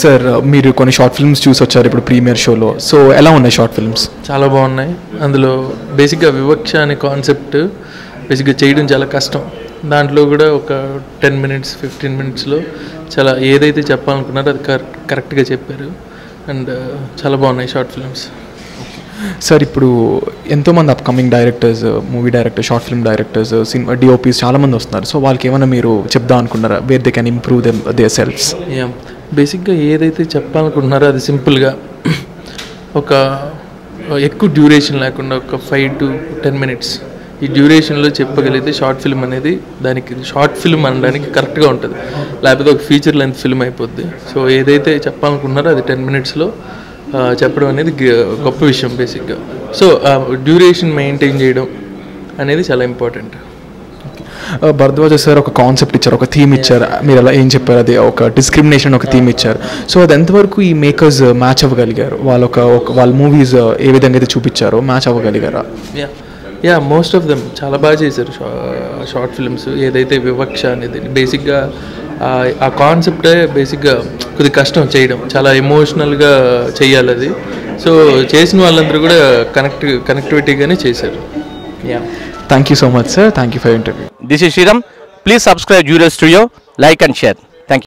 Sir మీరు కొన్ని short films చూసి వచ్చారు ఇప్పుడు ప్రీమియర్ షోలో. సో ఎలా ఉన్నాయి షార్ట్ ఫిల్మ్స్? చాలా బాగున్నాయి. అందులో బేసిక్గా వివక్ష అనే కాన్సెప్ట్ బేసిక్గా చేయడం చాలా కష్టం. దాంట్లో కూడా ఒక 10 minutes 15 minutesలో చాలా ఏదైతే చెప్పాలనుకున్నారో అది కరెక్ట్గా చెప్పారు. అండ్ చాలా బాగున్నాయి షార్ట్ ఫిల్మ్స్. సార్ ఇప్పుడు ఎంతోమంది upcoming directors, movie directors, short film directors, cinema DOPs చాలామంది వస్తున్నారు. సో వాళ్ళకి ఏమైనా మీరు చెప్దాం అనుకున్నారా, where they can improve their selfs? బేసిక్గా ఏదైతే చెప్పాలనుకుంటున్నారో అది సింపుల్గా ఒక ఎక్కువ డ్యూరేషన్ లేకుండా ఒక 5 to 10 minutes ఈ డ్యూరేషన్లో చెప్పగలిగితే షార్ట్ ఫిల్మ్ అనేది దానికి షార్ట్ ఫిల్మ్ అనడానికి కరెక్ట్గా ఉంటుంది. లేకపోతే ఒక ఫీచర్ లెంత్ ఫిల్మ్ అయిపోద్ది. సో ఏదైతే చెప్పాలనుకున్నారో అది 10 minutesలో చెప్పడం అనేది గొప్ప విషయం బేసిక్గా. సో డ్యూరేషన్ మెయింటైన్ చేయడం అనేది చాలా ఇంపార్టెంట్. భరద్వాజ సార్ ఒక కాన్సెప్ట్ ఇచ్చారు, ఒక థీమ్ ఇచ్చారు. మీరు అలా ఏం చెప్పారు? అది ఒక డిస్క్రిమినేషన్ ఒక థీమ్ ఇచ్చారు. సో అది ఎంతవరకు ఈ మేకర్స్ మ్యాచ్ అవ్వగలిగారు? వాళ్ళ మూవీస్ ఏ విధంగా అయితే చూపించారో మ్యాచ్ అవ్వగలిగారా? మోస్ట్ ఆఫ్ దెమ్ చాలా బాగా చేశారు షార్ట్ ఫిల్మ్స్. ఏదైతే వివక్ష అనేది బేసిక్గా ఆ కాన్సెప్టే బేసిక్గా కొద్దిగా కష్టం చేయడం, చాలా ఎమోషనల్గా చేయాలి అది. సో చేసిన వాళ్ళందరూ కూడా కనెక్టివిటీగానే చేశారు. Thank you so much, sir. Thank you for your interview. This is Sriram. Please subscribe Jewel Studio, like and share.